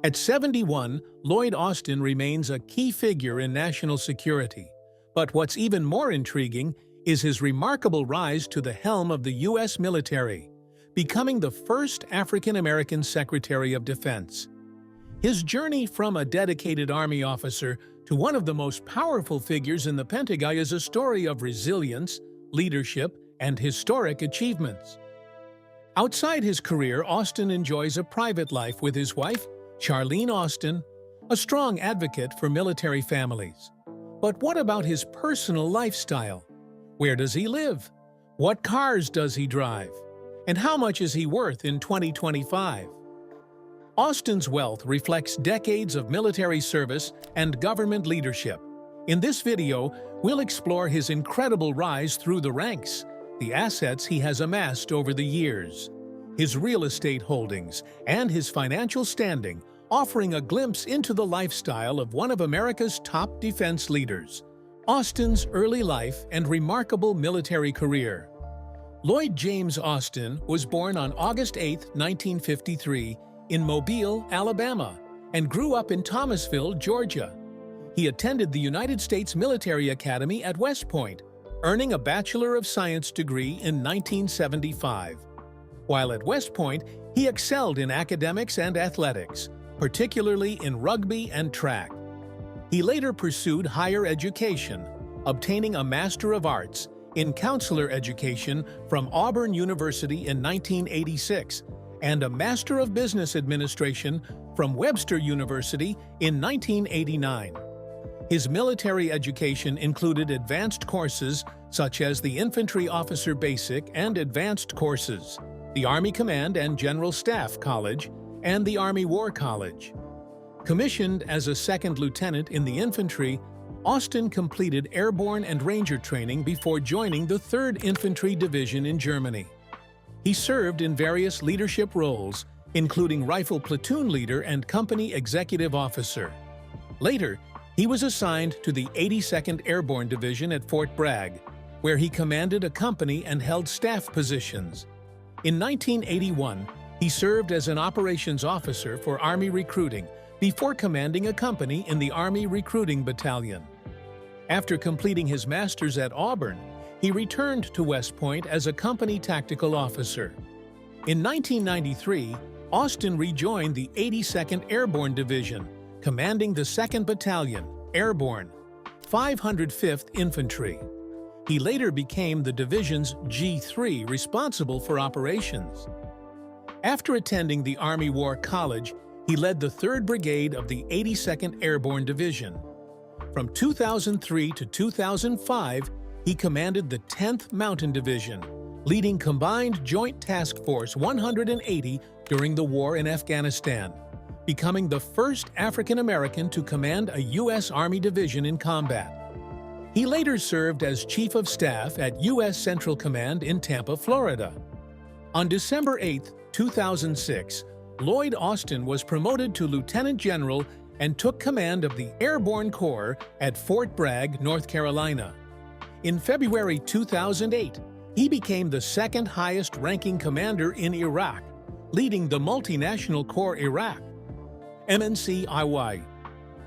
At 71, Lloyd Austin remains a key figure in national security. But what's even more intriguing is his remarkable rise to the helm of the U.S. military, becoming the first African-American Secretary of Defense. His journey from a dedicated Army officer to one of the most powerful figures in the Pentagon is a story of resilience, leadership, and historic achievements. Outside his career, Austin enjoys a private life with his wife, Charlene Austin, a strong advocate for military families. But what about his personal lifestyle? Where does he live? What cars does he drive? And how much is he worth in 2025? Austin's wealth reflects decades of military service and government leadership. In this video, we'll explore his incredible rise through the ranks, the assets he has amassed over the years, his real estate holdings, and his financial standing, offering a glimpse into the lifestyle of one of America's top defense leaders. Austin's early life and remarkable military career. Lloyd James Austin was born on August 8, 1953, in Mobile, Alabama, and grew up in Thomasville, Georgia. He attended the United States Military Academy at West Point, earning a Bachelor of Science degree in 1975. While at West Point, he excelled in academics and athletics, particularly in rugby and track. He later pursued higher education, obtaining a Master of Arts in Counselor Education from Auburn University in 1986 and a Master of Business Administration from Webster University in 1989. His military education included advanced courses such as the Infantry Officer Basic and Advanced courses, the Army Command and General Staff College, and the Army War College. Commissioned as a second lieutenant in the infantry, Austin completed airborne and ranger training before joining the 3rd Infantry Division in Germany. He served in various leadership roles, including rifle platoon leader and company executive officer. Later, he was assigned to the 82nd Airborne Division at Fort Bragg, where he commanded a company and held staff positions. In 1981, he served as an operations officer for Army recruiting before commanding a company in the Army Recruiting Battalion. After completing his master's at Auburn, he returned to West Point as a company tactical officer. In 1993, Austin rejoined the 82nd Airborne Division, commanding the 2nd Battalion, Airborne, 505th Infantry. He later became the division's G3, responsible for operations. After attending the Army War College, he led the 3rd Brigade of the 82nd Airborne Division. From 2003 to 2005, he commanded the 10th Mountain Division, leading Combined Joint Task Force 180 during the war in Afghanistan, becoming the first African-American to command a U.S. Army division in combat. He later served as Chief of Staff at U.S. Central Command in Tampa, Florida. On December 8, 2006, Lloyd Austin was promoted to Lieutenant General and took command of the Airborne Corps at Fort Bragg, North Carolina. In February 2008, he became the 2nd highest-ranking commander in Iraq, leading the Multinational Corps Iraq, MNCIY,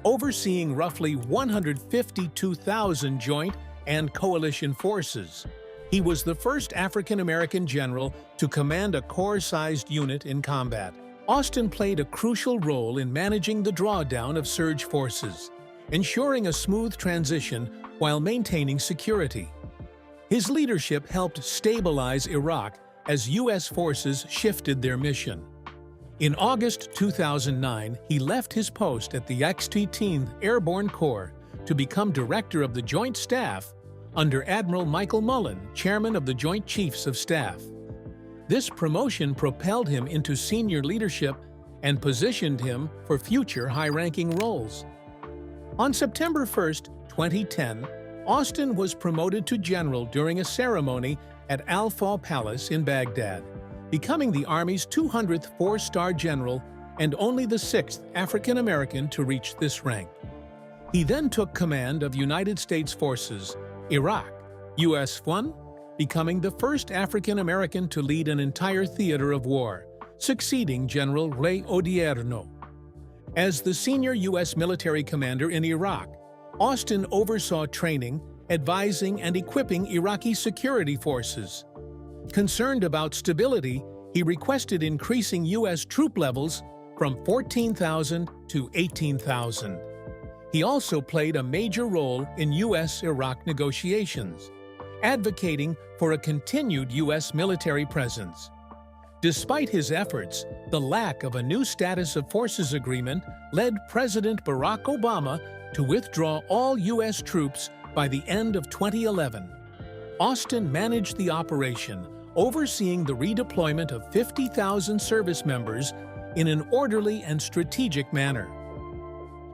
overseeing roughly 152,000 joint and coalition forces. He was the first African-American general to command a corps-sized unit in combat. Austin played a crucial role in managing the drawdown of surge forces, ensuring a smooth transition while maintaining security. His leadership helped stabilize Iraq as U.S. forces shifted their mission. In August 2009, he left his post at the 16th Airborne Corps to become Director of the Joint Staff under Admiral Michael Mullen, Chairman of the Joint Chiefs of Staff. This promotion propelled him into senior leadership and positioned him for future high-ranking roles. On September 1, 2010, Austin was promoted to general during a ceremony at Al Faw Palace in Baghdad, becoming the Army's 200th four-star general and only the 6th African-American to reach this rank. He then took command of United States Forces, Iraq, US 1, becoming the first African-American to lead an entire theater of war, succeeding General Ray Odierno. As the senior U.S. military commander in Iraq, Austin oversaw training, advising, and equipping Iraqi security forces. Concerned about stability, he requested increasing U.S. troop levels from 14,000 to 18,000. He also played a major role in U.S.-Iraq negotiations, advocating for a continued U.S. military presence. Despite his efforts, the lack of a new status of forces agreement led President Barack Obama to withdraw all U.S. troops by the end of 2011. Austin managed the operation, overseeing the redeployment of 50,000 service members in an orderly and strategic manner.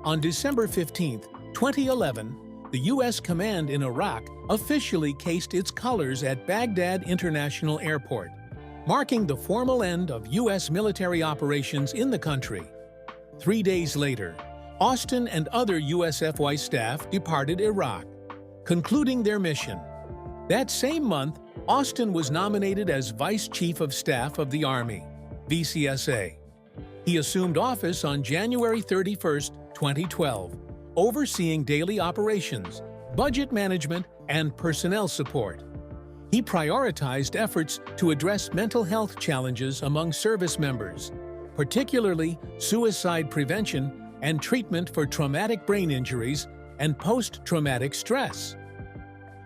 On December 15, 2011, the U.S. command in Iraq officially cased its colors at Baghdad International Airport, marking the formal end of U.S. military operations in the country. 3 days later, Austin and other USFY staff departed Iraq, concluding their mission. That same month, Austin was nominated as Vice Chief of Staff of the Army, VCSA. He assumed office on January 31, 2012, overseeing daily operations, budget management, and personnel support. He prioritized efforts to address mental health challenges among service members, particularly suicide prevention and treatment for traumatic brain injuries and post-traumatic stress.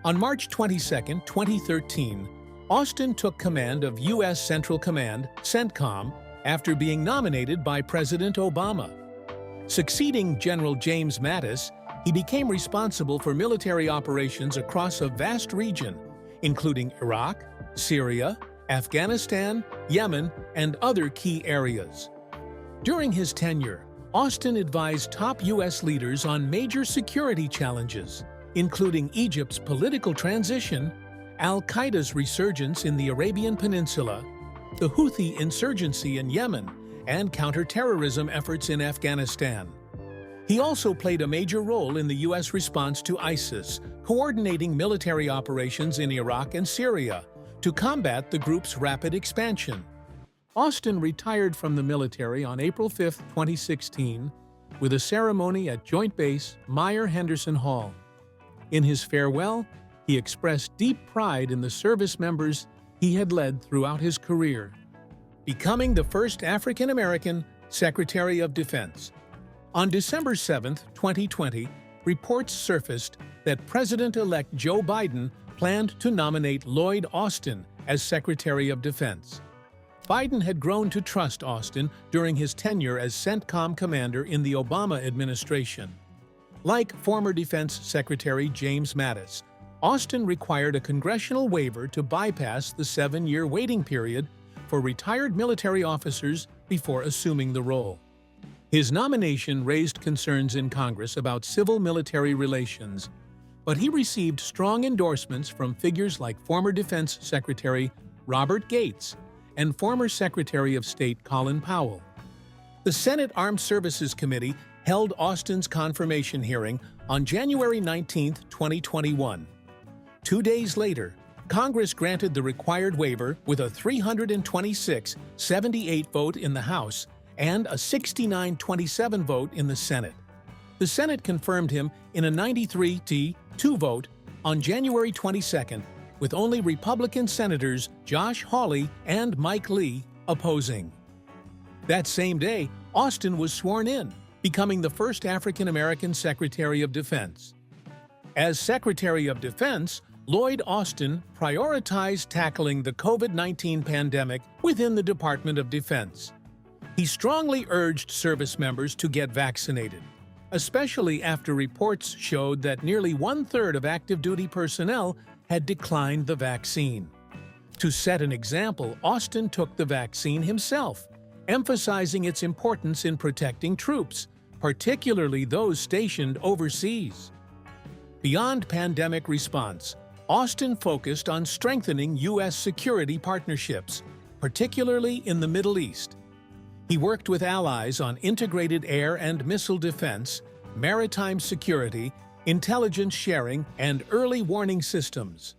On March 22, 2013, Austin took command of U.S. Central Command, CENTCOM, after being nominated by President Obama. Succeeding General James Mattis, he became responsible for military operations across a vast region, including Iraq, Syria, Afghanistan, Yemen, and other key areas. During his tenure, Austin advised top U.S. leaders on major security challenges, including Egypt's political transition, al-Qaeda's resurgence in the Arabian Peninsula, the Houthi insurgency in Yemen, and counterterrorism efforts in Afghanistan. He also played a major role in the U.S. response to ISIS, coordinating military operations in Iraq and Syria to combat the group's rapid expansion. Austin retired from the military on April 5, 2016, with a ceremony at Joint Base Meier-Henderson Hall. In his farewell, he expressed deep pride in the service members he had led throughout his career, becoming the first African-American Secretary of Defense. On December 7, 2020, reports surfaced that President-elect Joe Biden planned to nominate Lloyd Austin as Secretary of Defense. Biden had grown to trust Austin during his tenure as CENTCOM commander in the Obama administration. Like former Defense Secretary James Mattis, Austin required a congressional waiver to bypass the 7-year waiting period for retired military officers before assuming the role. His nomination raised concerns in Congress about civil-military relations, but he received strong endorsements from figures like former Defense Secretary Robert Gates and former Secretary of State Colin Powell. The Senate Armed Services Committee held Austin's confirmation hearing on January 19, 2021. 2 days later, Congress granted the required waiver with a 326-78 vote in the House and a 69-27 vote in the Senate. The Senate confirmed him in a 93-2 vote on January 22, with only Republican Senators Josh Hawley and Mike Lee opposing. That same day, Austin was sworn in, becoming the first African-American Secretary of Defense. As Secretary of Defense, Lloyd Austin prioritized tackling the COVID-19 pandemic within the Department of Defense. He strongly urged service members to get vaccinated, especially after reports showed that nearly 1/3 of active duty personnel had declined the vaccine. To set an example, Austin took the vaccine himself, emphasizing its importance in protecting troops, particularly those stationed overseas. Beyond pandemic response, Austin focused on strengthening U.S. security partnerships, particularly in the Middle East. He worked with allies on integrated air and missile defense, maritime security, intelligence sharing, and early warning systems.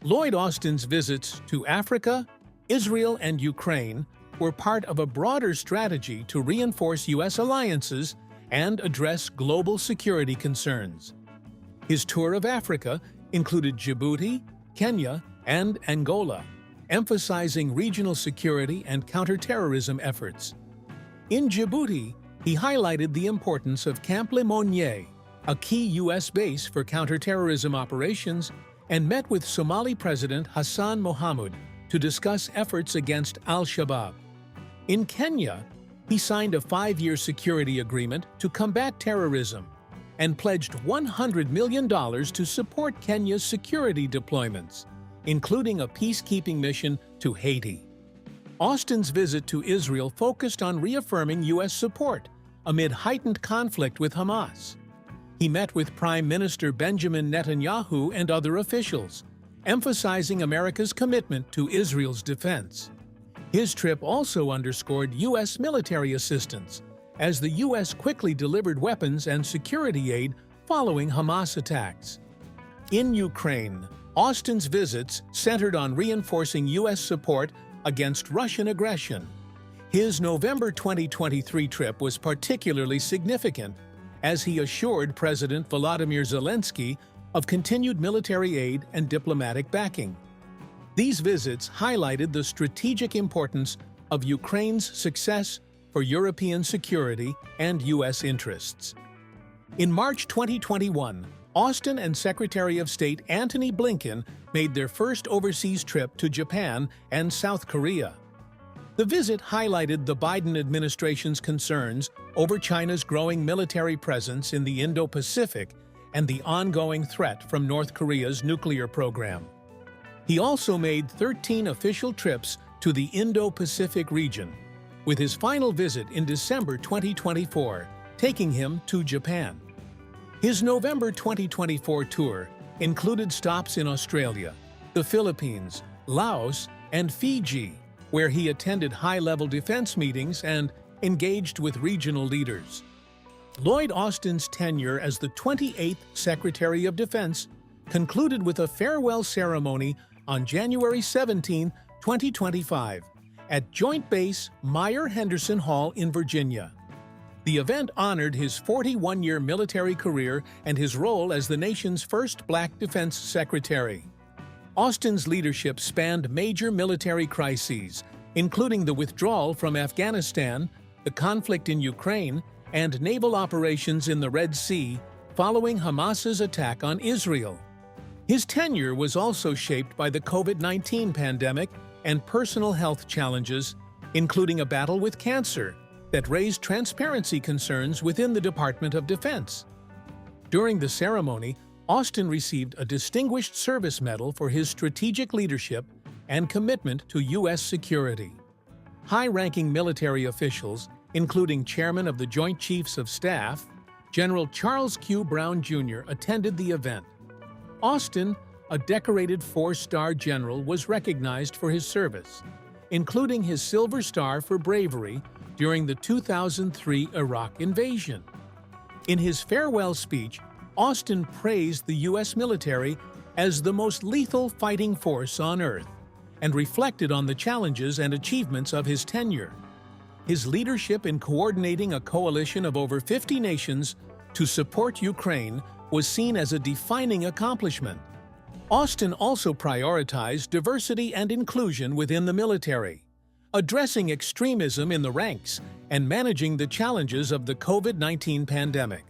Lloyd Austin's visits to Africa, Israel, and Ukraine were part of a broader strategy to reinforce U.S. alliances and address global security concerns. His tour of Africa included Djibouti, Kenya, and Angola, emphasizing regional security and counterterrorism efforts. In Djibouti, he highlighted the importance of Camp Lemonnier, a key U.S. base for counterterrorism operations, and met with Somali President Hassan Mohamud to discuss efforts against al-Shabaab. In Kenya, he signed a 5-year security agreement to combat terrorism and pledged $100 million to support Kenya's security deployments, including a peacekeeping mission to Haiti. Austin's visit to Israel focused on reaffirming U.S. support amid heightened conflict with Hamas. He met with Prime Minister Benjamin Netanyahu and other officials, emphasizing America's commitment to Israel's defense. His trip also underscored U.S. military assistance, as the U.S. quickly delivered weapons and security aid following Hamas attacks. In Ukraine, Austin's visits centered on reinforcing U.S. support against Russian aggression. His November 2023 trip was particularly significant, as he assured President Volodymyr Zelensky of continued military aid and diplomatic backing. These visits highlighted the strategic importance of Ukraine's success for European security and U.S. interests. In March 2021, Austin and Secretary of State Antony Blinken made their first overseas trip to Japan and South Korea. The visit highlighted the Biden administration's concerns over China's growing military presence in the Indo-Pacific and the ongoing threat from North Korea's nuclear program. He also made 13 official trips to the Indo-Pacific region, with his final visit in December 2024 taking him to Japan. His November 2024 tour included stops in Australia, the Philippines, Laos, and Fiji, where he attended high-level defense meetings and engaged with regional leaders. Lloyd Austin's tenure as the 28th Secretary of Defense concluded with a farewell ceremony on January 17, 2025, at Joint Base Meier-Henderson Hall in Virginia. The event honored his 41-year military career and his role as the nation's first Black Defense Secretary. Austin's leadership spanned major military crises, including the withdrawal from Afghanistan, the conflict in Ukraine, and naval operations in the Red Sea following Hamas's attack on Israel. His tenure was also shaped by the COVID-19 pandemic and personal health challenges, including a battle with cancer, that raised transparency concerns within the Department of Defense. During the ceremony, Austin received a Distinguished Service Medal for his strategic leadership and commitment to U.S. security. High-ranking military officials, including Chairman of the Joint Chiefs of Staff, General Charles Q. Brown Jr., attended the event. Austin, a decorated 4-star general, was recognized for his service, including his Silver Star for bravery during the 2003 Iraq invasion. In his farewell speech, Austin praised the U.S. military as the most lethal fighting force on Earth and reflected on the challenges and achievements of his tenure. His leadership in coordinating a coalition of over 50 nations to support Ukraine was seen as a defining accomplishment. Austin also prioritized diversity and inclusion within the military, addressing extremism in the ranks and managing the challenges of the COVID-19 pandemic.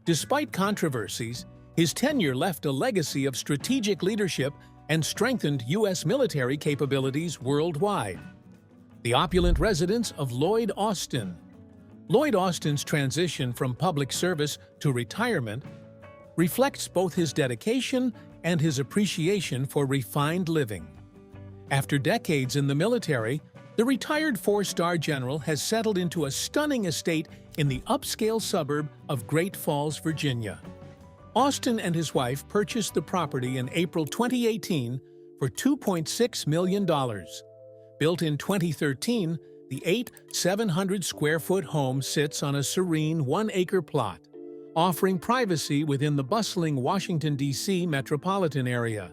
Despite controversies, his tenure left a legacy of strategic leadership and strengthened U.S. military capabilities worldwide. The opulent residence of Lloyd Austin. Lloyd Austin's transition from public service to retirement reflects both his dedication and his appreciation for refined living. After decades in the military, the retired 4-star general has settled into a stunning estate in the upscale suburb of Great Falls, Virginia. Austin and his wife purchased the property in April 2018 for $2.6 million. Built in 2013, the 700-square-foot home sits on a serene 1-acre plot, offering privacy within the bustling Washington, D.C. metropolitan area.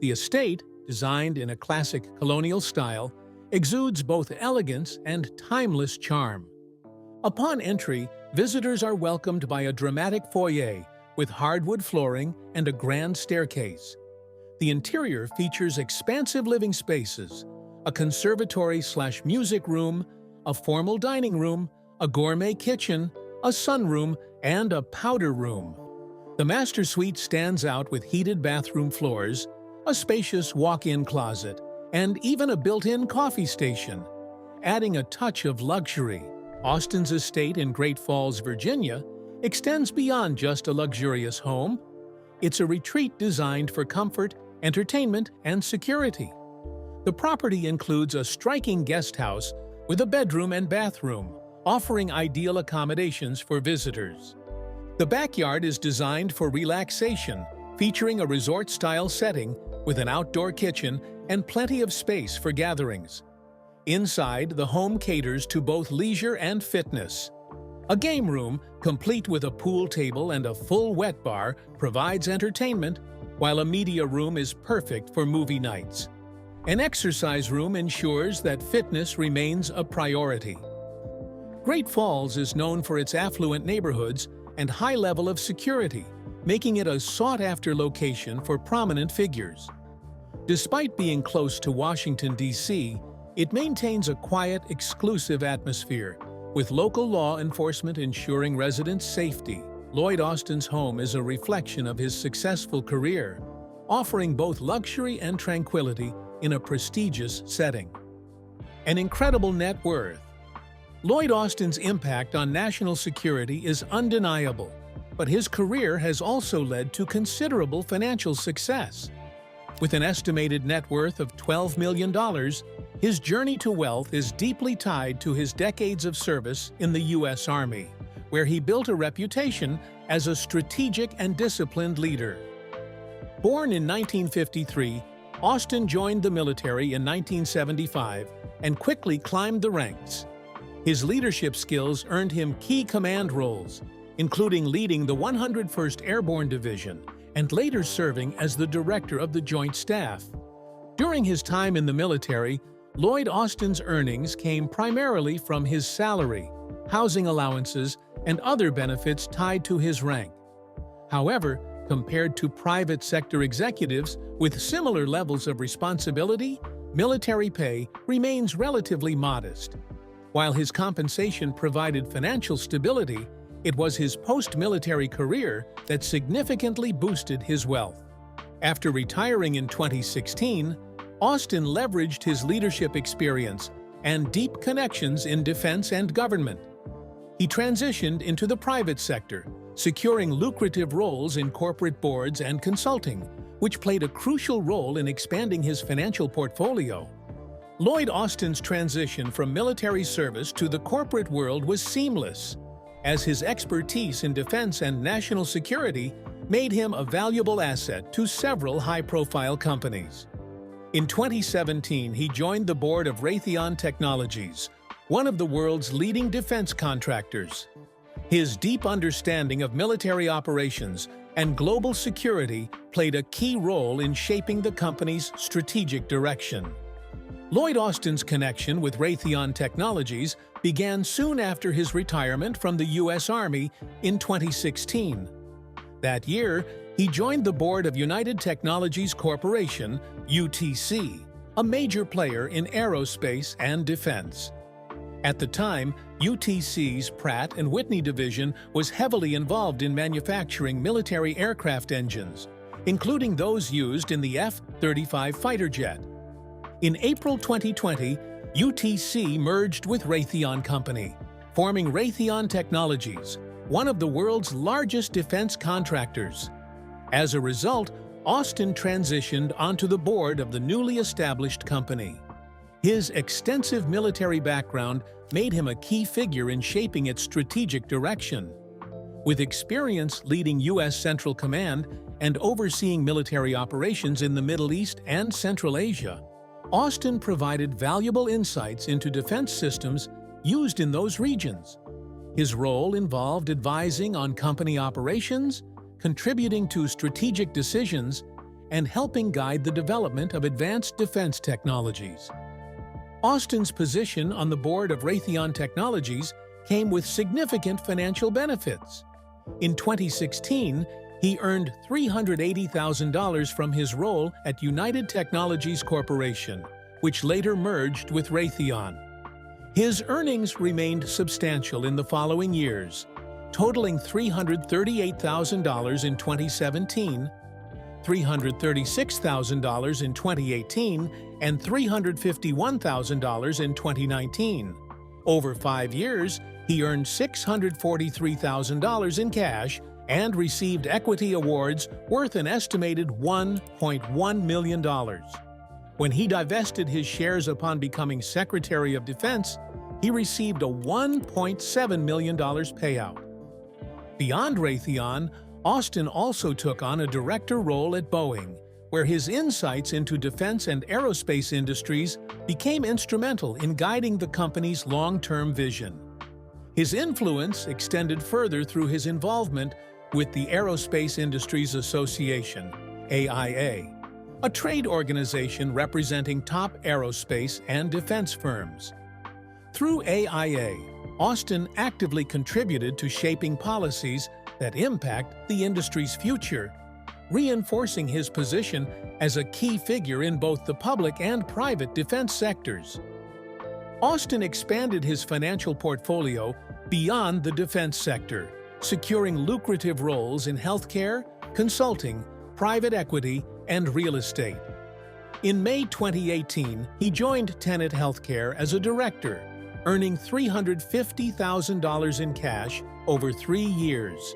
The estate, designed in a classic colonial style, exudes both elegance and timeless charm. Upon entry, visitors are welcomed by a dramatic foyer with hardwood flooring and a grand staircase. The interior features expansive living spaces, a conservatory/music room, a formal dining room, a gourmet kitchen, a sunroom, and a powder room. The master suite stands out with heated bathroom floors, a spacious walk-in closet, and even a built-in coffee station, adding a touch of luxury. Austin's estate in Great Falls, Virginia, extends beyond just a luxurious home. It's a retreat designed for comfort, entertainment, and security. The property includes a striking guest house with a bedroom and bathroom, offering ideal accommodations for visitors. The backyard is designed for relaxation, featuring a resort-style setting with an outdoor kitchen and plenty of space for gatherings. Inside, the home caters to both leisure and fitness. A game room, complete with a pool table and a full wet bar, provides entertainment, while a media room is perfect for movie nights. An exercise room ensures that fitness remains a priority. Great Falls is known for its affluent neighborhoods and high level of security, making it a sought-after location for prominent figures. Despite being close to Washington, D.C., it maintains a quiet, exclusive atmosphere, with local law enforcement ensuring residents' safety. Lloyd Austin's home is a reflection of his successful career, offering both luxury and tranquility in a prestigious setting. An incredible net worth. Lloyd Austin's impact on national security is undeniable, but his career has also led to considerable financial success. With an estimated net worth of $12 million, his journey to wealth is deeply tied to his decades of service in the U.S. Army, where he built a reputation as a strategic and disciplined leader. Born in 1953, Austin joined the military in 1975 and quickly climbed the ranks. His leadership skills earned him key command roles, including leading the 101st Airborne Division and later serving as the director of the Joint Staff. During his time in the military, Lloyd Austin's earnings came primarily from his salary, housing allowances, and other benefits tied to his rank. However, compared to private sector executives with similar levels of responsibility, military pay remains relatively modest. While his compensation provided financial stability, it was his post-military career that significantly boosted his wealth. After retiring in 2016, Austin leveraged his leadership experience and deep connections in defense and government. He transitioned into the private sector, securing lucrative roles in corporate boards and consulting, which played a crucial role in expanding his financial portfolio. Lloyd Austin's transition from military service to the corporate world was seamless, as his expertise in defense and national security made him a valuable asset to several high-profile companies. In 2017, he joined the board of Raytheon Technologies, one of the world's leading defense contractors. His deep understanding of military operations and global security played a key role in shaping the company's strategic direction. Lloyd Austin's connection with Raytheon Technologies began soon after his retirement from the U.S. Army in 2016. That year, he joined the board of United Technologies Corporation, UTC, a major player in aerospace and defense. At the time, UTC's Pratt & Whitney division was heavily involved in manufacturing military aircraft engines, including those used in the F-35 fighter jet. In April 2020, UTC merged with Raytheon Company, forming Raytheon Technologies, one of the world's largest defense contractors. As a result, Austin transitioned onto the board of the newly established company. His extensive military background made him a key figure in shaping its strategic direction. With experience leading U.S. Central Command and overseeing military operations in the Middle East and Central Asia, Austin provided valuable insights into defense systems used in those regions. His role involved advising on company operations, contributing to strategic decisions, and helping guide the development of advanced defense technologies. Austin's position on the board of Raytheon Technologies came with significant financial benefits. In 2016, he earned $380,000 from his role at United Technologies Corporation, which later merged with Raytheon. His earnings remained substantial in the following years, totaling $338,000 in 2017, $336,000 in 2018, and $351,000 in 2019. Over 5 years, he earned $643,000 in cash and received equity awards worth an estimated $1.1 million. When he divested his shares upon becoming Secretary of Defense, he received a $1.7 million payout. Beyond Raytheon, Austin also took on a director role at Boeing, where his insights into defense and aerospace industries became instrumental in guiding the company's long-term vision. His influence extended further through his involvement with the Aerospace Industries Association, AIA, a trade organization representing top aerospace and defense firms. Through AIA, Austin actively contributed to shaping policies that impact the industry's future, reinforcing his position as a key figure in both the public and private defense sectors. Austin expanded his financial portfolio beyond the defense sector, securing lucrative roles in healthcare, consulting, private equity, and real estate. In May 2018, he joined Tenet Healthcare as a director, earning $350,000 in cash over 3 years.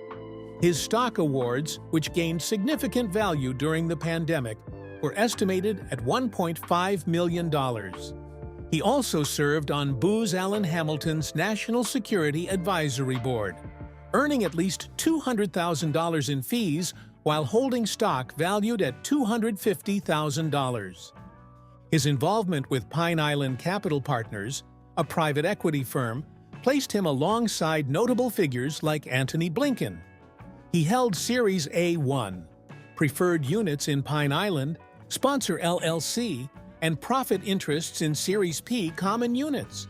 His stock awards, which gained significant value during the pandemic, were estimated at $1.5 million. He also served on Booz Allen Hamilton's National Security Advisory Board, earning at least $200,000 in fees while holding stock valued at $250,000. His involvement with Pine Island Capital Partners, a private equity firm, placed him alongside notable figures like Antony Blinken. He held Series A1, preferred units in Pine Island, Sponsor LLC, and profit interests in Series P common units.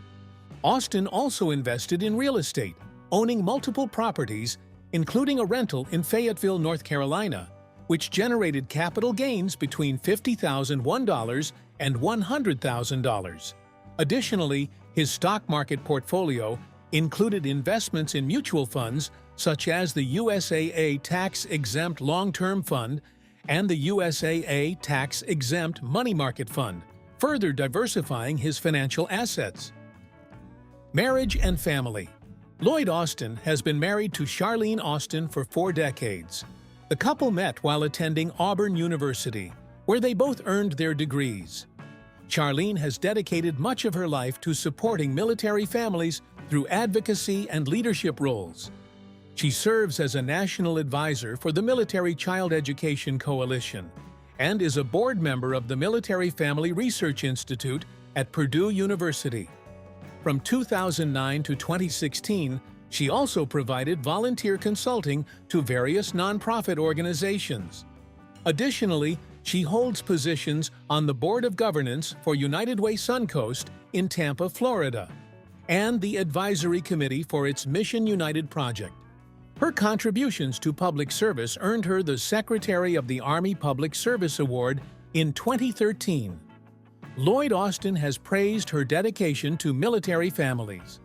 Austin also invested in real estate, owning multiple properties, including a rental in Fayetteville, North Carolina, which generated capital gains between $50,001 and $100,000. Additionally, his stock market portfolio included investments in mutual funds such as the USAA Tax-Exempt Long-Term Fund and the USAA Tax-Exempt Money Market Fund, further diversifying his financial assets. Marriage and family. Lloyd Austin has been married to Charlene Austin for 4 decades. The couple met while attending Auburn University, where they both earned their degrees. Charlene has dedicated much of her life to supporting military families through advocacy and leadership roles. She serves as a national advisor for the Military Child Education Coalition and is a board member of the Military Family Research Institute at Purdue University. From 2009 to 2016, she also provided volunteer consulting to various nonprofit organizations. Additionally, she holds positions on the Board of Governance for United Way Suncoast in Tampa, Florida, and the Advisory Committee for its Mission United project. Her contributions to public service earned her the Secretary of the Army Public Service Award in 2013. Lloyd Austin has praised her dedication to military families.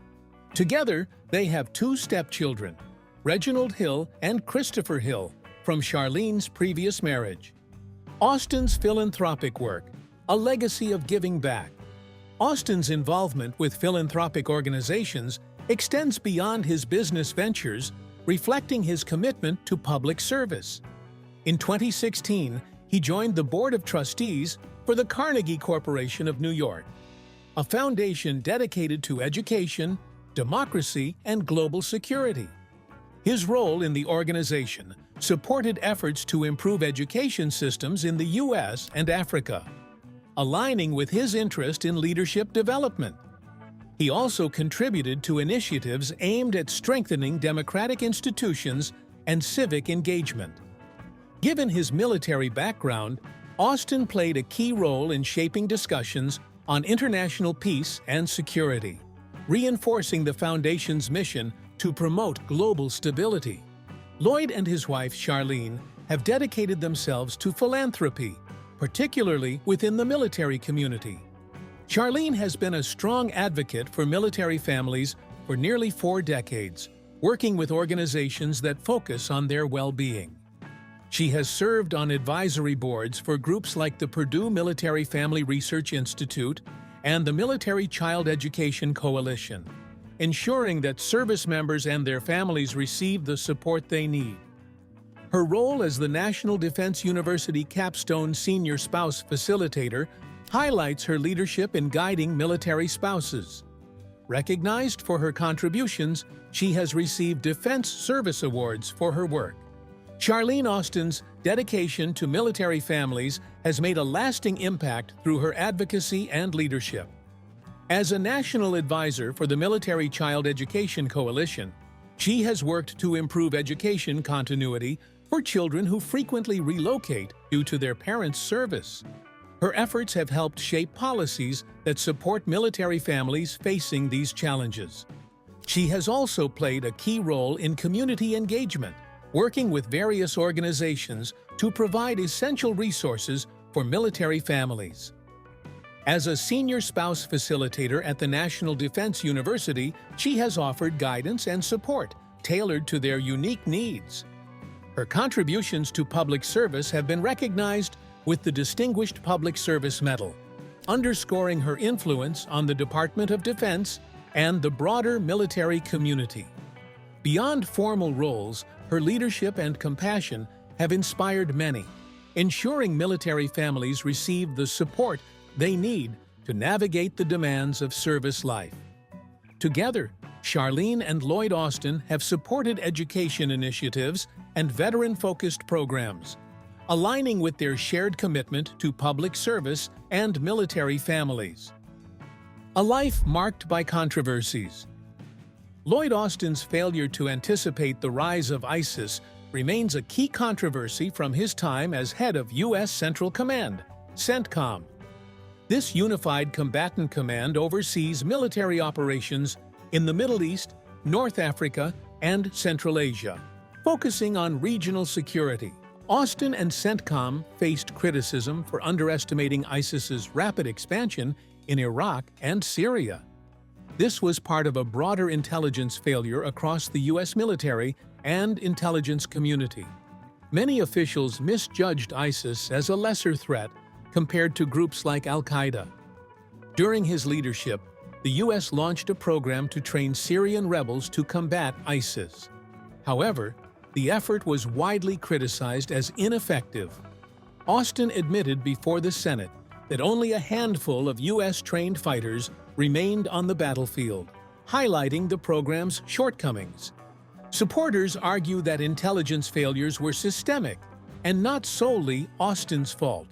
Together, they have 2 stepchildren, Reginald Hill and Christopher Hill, from Charlene's previous marriage. Austin's philanthropic work, a legacy of giving back. Austin's involvement with philanthropic organizations extends beyond his business ventures, reflecting his commitment to public service. In 2016, he joined the Board of Trustees for the Carnegie Corporation of New York, a foundation dedicated to education, democracy, and global security. His role in the organization supported efforts to improve education systems in the U.S. and Africa, aligning with his interest in leadership development. He also contributed to initiatives aimed at strengthening democratic institutions and civic engagement. Given his military background, Austin played a key role in shaping discussions on international peace and security, reinforcing the Foundation's mission to promote global stability. Lloyd and his wife, Charlene, have dedicated themselves to philanthropy, particularly within the military community. Charlene has been a strong advocate for military families for nearly 4 decades, working with organizations that focus on their well-being. She has served on advisory boards for groups like the Purdue Military Family Research Institute and the Military Child Education Coalition, ensuring that service members and their families receive the support they need. Her role as the National Defense University Capstone Senior Spouse Facilitator highlights her leadership in guiding military spouses. Recognized for her contributions, she has received Defense Service Awards for her work. Charlene Austin's dedication to military families has made a lasting impact through her advocacy and leadership. As a national advisor for the Military Child Education Coalition, she has worked to improve education continuity for children who frequently relocate due to their parents' service. Her efforts have helped shape policies that support military families facing these challenges. She has also played a key role in community engagement, working with various organizations to provide essential resources for military families. As a senior spouse facilitator at the National Defense University, she has offered guidance and support tailored to their unique needs. Her contributions to public service have been recognized with the Distinguished Public Service Medal, underscoring her influence on the Department of Defense and the broader military community. Beyond formal roles, her leadership and compassion have inspired many, ensuring military families receive the support they need to navigate the demands of service life. Together, Charlene and Lloyd Austin have supported education initiatives and veteran-focused programs, aligning with their shared commitment to public service and military families. A life marked by controversies. Lloyd Austin's failure to anticipate the rise of ISIS remains a key controversy from his time as head of U.S. Central Command, CENTCOM. This unified combatant command oversees military operations in the Middle East, North Africa, and Central Asia, focusing on regional security. Austin and CENTCOM faced criticism for underestimating ISIS's rapid expansion in Iraq and Syria. This was part of a broader intelligence failure across the U.S. military and intelligence community. Many officials misjudged ISIS as a lesser threat compared to groups like Al-Qaeda. During his leadership, the U.S. launched a program to train Syrian rebels to combat ISIS. However, the effort was widely criticized as ineffective. Austin admitted before the Senate that only a handful of U.S.-trained fighters remained on the battlefield, highlighting the program's shortcomings. Supporters argue that intelligence failures were systemic and not solely Austin's fault.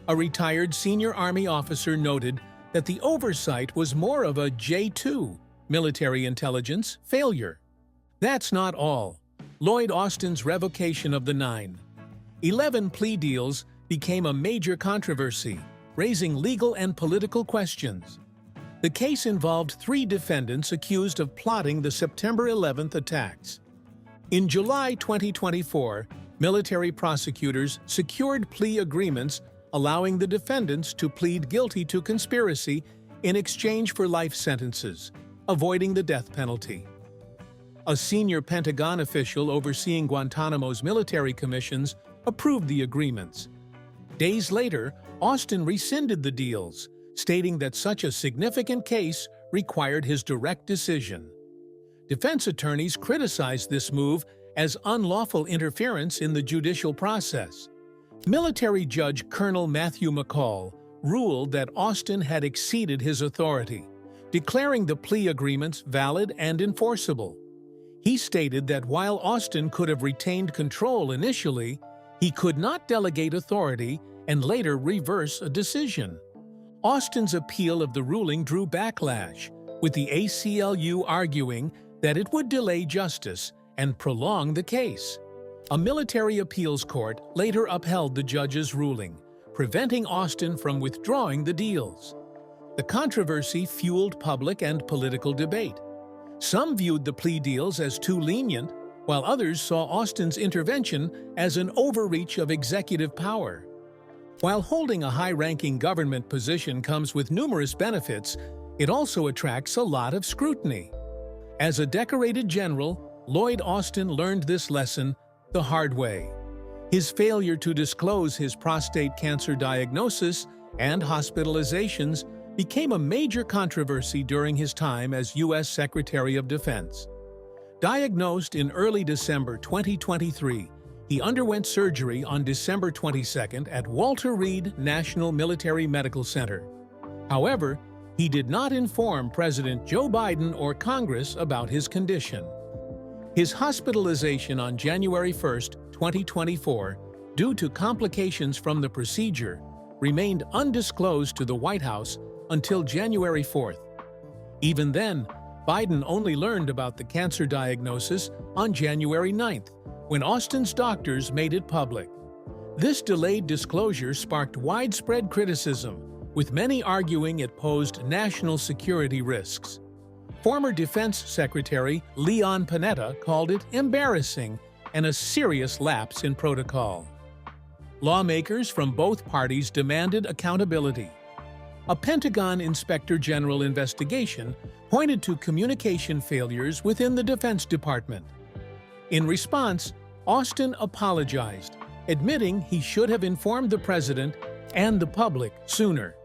A retired senior Army officer noted that the oversight was more of a J2 military intelligence failure. That's not all. Lloyd Austin's revocation of the 9/11 plea deals became a major controversy, raising legal and political questions. The case involved 3 defendants accused of plotting the September 11th attacks. In July 2024, military prosecutors secured plea agreements allowing the defendants to plead guilty to conspiracy in exchange for life sentences, avoiding the death penalty. A senior Pentagon official overseeing Guantanamo's military commissions approved the agreements. Days later, Austin rescinded the deals, stating that such a significant case required his direct decision. Defense attorneys criticized this move as unlawful interference in the judicial process. Military Judge Colonel Matthew McCall ruled that Austin had exceeded his authority, declaring the plea agreements valid and enforceable. He stated that while Austin could have retained control initially, he could not delegate authority and later reverse a decision. Austin's appeal of the ruling drew backlash, with the ACLU arguing that it would delay justice and prolong the case. A military appeals court later upheld the judge's ruling, preventing Austin from withdrawing the deals. The controversy fueled public and political debate. Some viewed the plea deals as too lenient, while others saw Austin's intervention as an overreach of executive power. While holding a high-ranking government position comes with numerous benefits, it also attracts a lot of scrutiny. As a decorated general, Lloyd Austin learned this lesson the hard way. His failure to disclose his prostate cancer diagnosis and hospitalizations became a major controversy during his time as U.S. Secretary of Defense. Diagnosed in early December 2023, he underwent surgery on December 22 at Walter Reed National Military Medical Center. However, he did not inform President Joe Biden or Congress about his condition. His hospitalization on January 1, 2024, due to complications from the procedure, remained undisclosed to the White House until January 4th. Even then, Biden only learned about the cancer diagnosis on January 9th, when Austin's doctors made it public. This delayed disclosure sparked widespread criticism, with many arguing it posed national security risks. Former Defense Secretary Leon Panetta called it embarrassing and a serious lapse in protocol. Lawmakers from both parties demanded accountability. A Pentagon Inspector General investigation pointed to communication failures within the Defense Department. In response, Austin apologized, admitting he should have informed the president and the public sooner.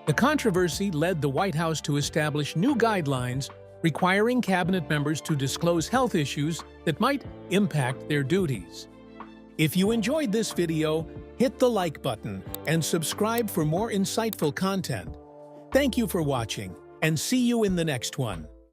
The controversy led the White House to establish new guidelines requiring cabinet members to disclose health issues that might impact their duties. If you enjoyed this video, hit the like button and subscribe for more insightful content. Thank you for watching, and see you in the next one.